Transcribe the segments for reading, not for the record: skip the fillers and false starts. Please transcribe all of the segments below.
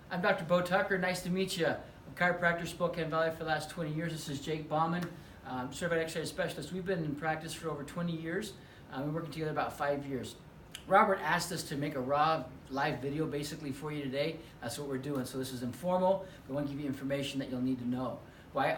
I'm Dr. Bo Tucker. Nice to meet you. I'm a chiropractor, Spokane Valley for the last 20 years. This is Jake Bauman, certified exercise specialist. We've been in practice for over 20 years. We've been working together about 5 years. Robert asked us to make a raw live video basically for you today. That's what we're doing. So this is informal. We want to give you information that you'll need to know. Why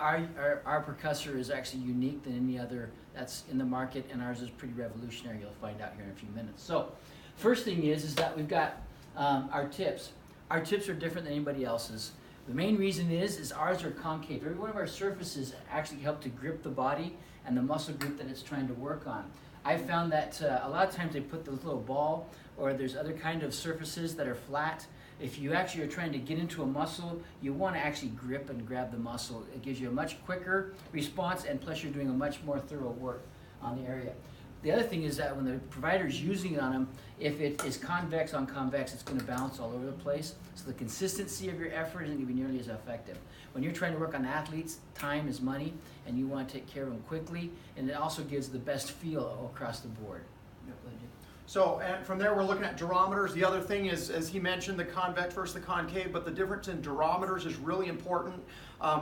our percussor is actually unique than any other that's in the market, and ours is pretty revolutionary. You'll find out here in a few minutes. So first thing is that we've got our tips. Our tips are different than anybody else's. The main reason is ours are concave. Every one of our surfaces actually help to grip the body and the muscle group that it's trying to work on. I found that a lot of times they put this little ball, or there's other kind of surfaces that are flat. If you actually are trying to get into a muscle, you want to actually grip and grab the muscle. It gives you a much quicker response, and plus you're doing a much more thorough work on the area. The other thing is that when the provider's using it on them, if it is convex on convex, it's going to bounce all over the place. So the consistency of your effort isn't going to be nearly as effective. When you're trying to work on athletes, time is money, and you want to take care of them quickly, and it also gives the best feel across the board. So, and from there we're looking at durometers. The other thing is, as he mentioned, the convex versus the concave, but the difference in durometers is really important.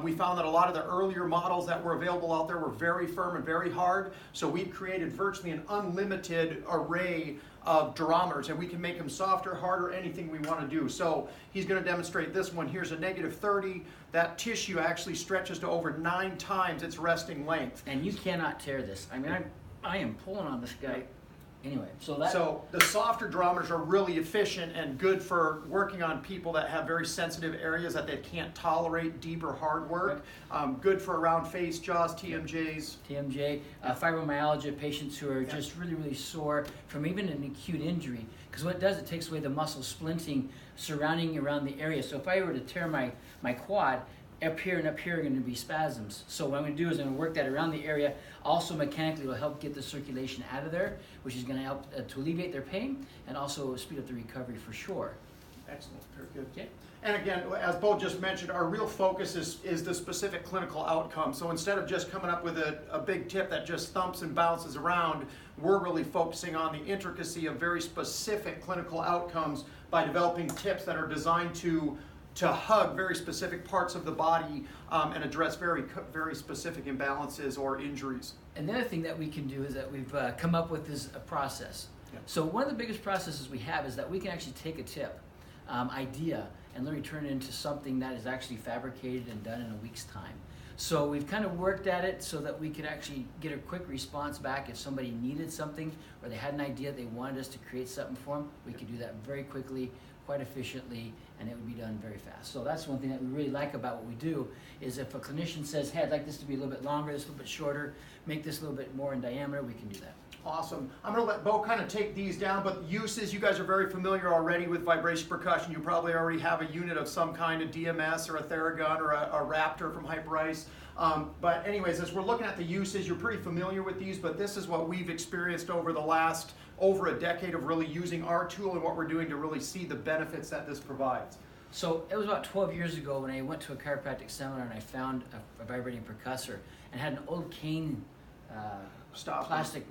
We found that a lot of the earlier models that were available out there were very firm and very hard, so we've created virtually an unlimited array of durometers, and we can make them softer, harder, anything we want to do. So he's going to demonstrate this one. Here's a -30. That tissue actually stretches to over 9 times its resting length. And you cannot tear this. I mean, I am pulling on this guy. Anyway, so the softer durometers are really efficient and good for working on people that have very sensitive areas that they can't tolerate deep or hard work. Good for around face, jaws, TMJs. TMJ, fibromyalgia patients who are just really sore from even an acute injury. Because what it does, it takes away the muscle splinting surrounding around the area. So if I were to tear my quad, up here and up here are going to be spasms. So what I'm going to do is I'm going to work that around the area. Also mechanically will help get the circulation out of there, which is going to help to alleviate their pain and also speed up the recovery for sure. Excellent, very good. Okay. And again, as Bo just mentioned, our real focus is the specific clinical outcome. So instead of just coming up with a big tip that just thumps and bounces around, we're really focusing on the intricacy of very specific clinical outcomes by developing tips that are designed to hug very specific parts of the body and address very specific imbalances or injuries. And the other thing that we can do is that we've come up with is a process. Yeah. So one of the biggest processes we have is that we can actually take a tip idea and literally turn it into something that is actually fabricated and done in a week's time. So we've kind of worked at it so that we could actually get a quick response back if somebody needed something or they had an idea they wanted us to create something for them. We could do that very quickly, quite efficiently, and it would be done very fast. So that's one thing that we really like about what we do, is if a clinician says, hey, I'd like this to be a little bit longer, this a little bit shorter, make this a little bit more in diameter, we can do that. Awesome. I'm going to let Bo kind of take these down, but uses, you guys are very familiar already with vibration percussion. You probably already have a unit of some kind, a DMS or a Theragun or a Raptor from Hyperice. But anyways, as we're looking at the uses, you're pretty familiar with these, but this is what we've experienced over the last over a decade of really using our tool and what we're doing to really see the benefits that this provides. So it was about 12 years ago when I went to a chiropractic seminar and I found a vibrating percussor and had an old cane plastic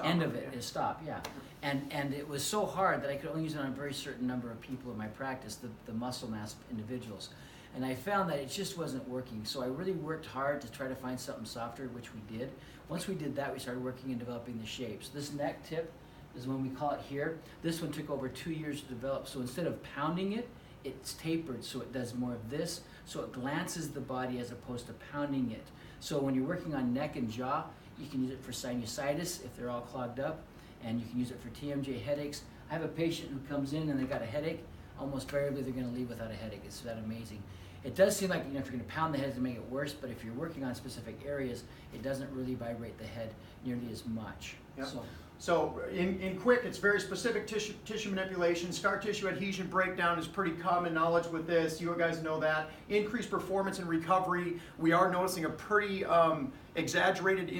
end of it is stop, yeah. And it was so hard that I could only use it on a very certain number of people in my practice, the muscle mass individuals. And I found that it just wasn't working. So I really worked hard to try to find something softer, which we did. Once we did that, we started working and developing the shapes. This neck tip is when we call it here. This one took over 2 years to develop. So instead of pounding it, it's tapered so it does more of this. So it glances the body as opposed to pounding it. So when you're working on neck and jaw, you can use it for sinusitis if they're all clogged up, and you can use it for TMJ headaches. I have a patient who comes in and they got a headache. Almost invariably they're going to leave without a headache. It's that amazing. It does seem like, if you're going to pound the head to make it worse, but if you're working on specific areas, it doesn't really vibrate the head nearly as much. Yep. So in quick, it's very specific tissue manipulation. Scar tissue adhesion breakdown is pretty common knowledge with this. You guys know that. Increased performance and recovery. We are noticing a pretty exaggerated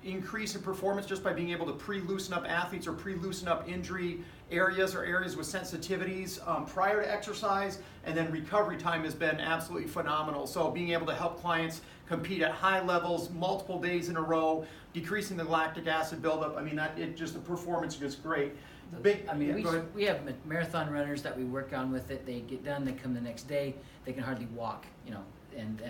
increase in performance just by being able to pre-loosen up athletes or pre-loosen up injury areas or areas with sensitivities prior to exercise, and then recovery time has been absolutely phenomenal. So being able to help clients compete at high levels multiple days in a row, decreasing the lactic acid buildup, I mean, the performance is great. Big, I mean, yeah, go ahead. we have marathon runners that we work on with it. They get done, they come the next day, they can hardly walk, you know, and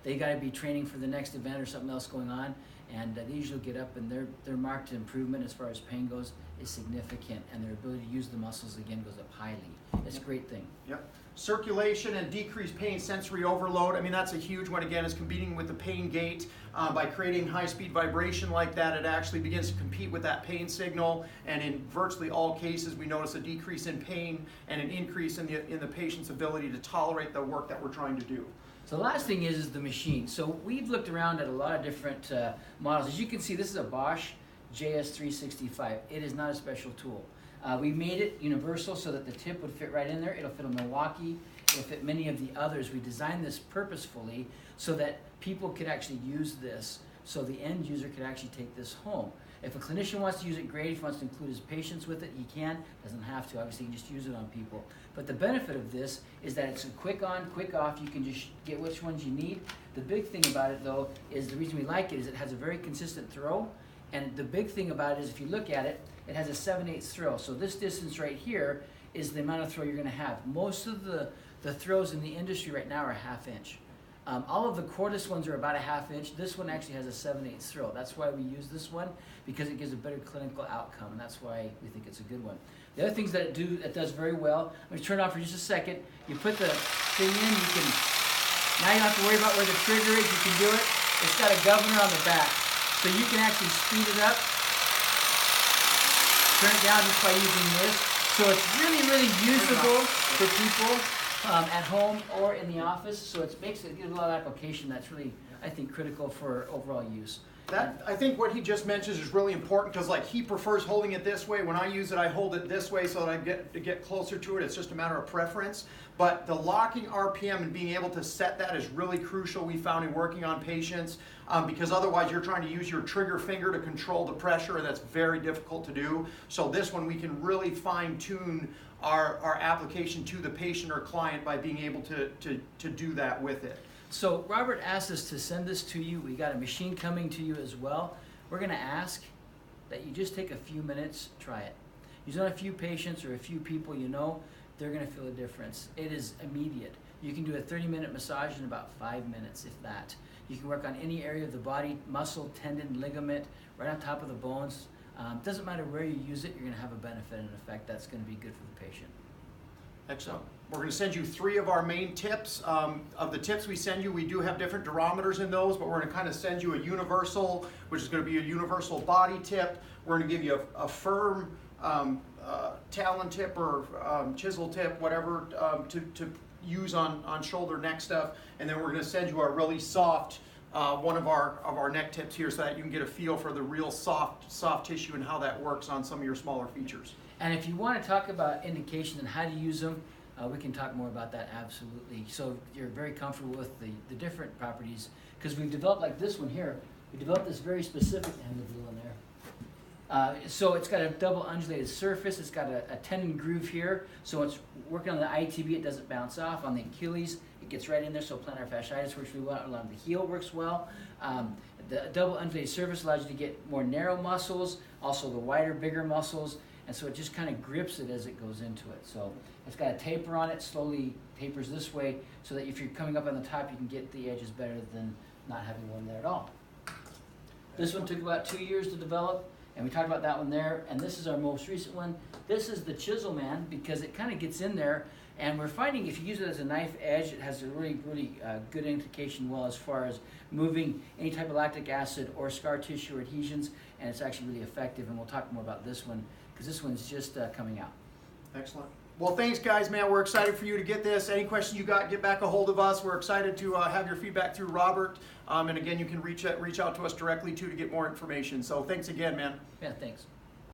they got to be training for the next event or something else going on, and they usually get up, and their marked improvement as far as pain goes is significant, and their ability to use the muscles again goes up highly. It's a great thing. Yep. Circulation and decreased pain, sensory overload. I mean, that's a huge one. Again, is competing with the pain gate. By creating high-speed vibration like that, it actually begins to compete with that pain signal. And in virtually all cases, we notice a decrease in pain and an increase in the patient's ability to tolerate the work that we're trying to do. So the last thing is the machine. So we've looked around at a lot of different models. As you can see, this is a Bosch JS365. It is not a special tool. We made it universal so that the tip would fit right in there. It'll fit a Milwaukee. It'll fit many of the others. We designed this purposefully so that people could actually use this, so the end user could actually take this home. If a clinician wants to use it, great. If he wants to include his patients with it, he can. Doesn't have to. Obviously, he can just use it on people. But the benefit of this is that it's a quick on, quick off. You can just get which ones you need. The big thing about it, though, is the reason we like it is it has a very consistent throw. And the big thing about it is if you look at it, it has a 7/8 throw. So this distance right here is the amount of throw you're going to have. Most of the throws in the industry right now are a 1/2 inch. All of the cordless ones are about a 1/2 inch. This one actually has a 7/8 throw. That's why we use this one, because it gives a better clinical outcome, and that's why we think it's a good one. The other things that it does very well, I'm going to turn it off for just a second. You put the thing in, you can, now you don't have to worry about where the trigger is, you can do it. It's got a governor on the back, so you can actually speed it up, turn it down just by using this. So it's really, really usable for people at home or in the office. So it makes it a lot of application that's really, I think, critical for overall use. That, I think what he just mentions is really important, because like he prefers holding it this way. When I use it, I hold it this way so that I get closer to it. It's just a matter of preference. But the locking RPM and being able to set that is really crucial, we found, in working on patients, because otherwise you're trying to use your trigger finger to control the pressure, and that's very difficult to do. So this one, we can really fine tune our application to the patient or client by being able to do that with it. So Robert asked us to send this to you. We got a machine coming to you as well. We're going to ask that you just take a few minutes, try it. Use it on a few patients or a few people you know, they're going to feel a difference. It is immediate. You can do a 30-minute massage in about 5 minutes, if that. You can work on any area of the body, muscle, tendon, ligament, right on top of the bones. Doesn't matter where you use it, you're going to have a benefit and effect that's going to be good for the patient. Excellent. We're going to send you 3 of our main tips. Of the tips we send you, we do have different durometers in those, but we're going to kind of send you a universal, which is going to be a universal body tip. We're going to give you a firm Talon tip or chisel tip, whatever, to use on shoulder, neck stuff. And then we're going to send you our really soft one of our neck tips here, so that you can get a feel for the real soft tissue and how that works on some of your smaller features. And if you want to talk about indications and how to use them, we can talk more about that, absolutely. So you're very comfortable with the different properties, because we've developed, like this one here, we developed this very specific end of the in there. So it's got a double undulated surface, it's got a tendon groove here, so it's working on the ITB, it doesn't bounce off. On the Achilles, it gets right in there, so plantar fasciitis works really well. Along the heel works well. The double undulated surface allows you to get more narrow muscles, also the wider, bigger muscles, and so it just kind of grips it as it goes into it. So it's got a taper on it, slowly tapers this way, so that if you're coming up on the top, you can get the edges better than not having one there at all. This one took about 2 years to develop, and we talked about that one there, and this is our most recent one. This is the Chisel Man, because it kind of gets in there, and we're finding if you use it as a knife edge, it has a really, really good indication well as far as moving any type of lactic acid or scar tissue or adhesions, and it's actually really effective, and we'll talk more about this one, because this one's just coming out. Excellent. Well, thanks, guys, man. We're excited for you to get this. Any questions you got, get back a hold of us. We're excited to have your feedback through Robert. And again, you can reach out to us directly, too, to get more information. So thanks again, man. Yeah, thanks.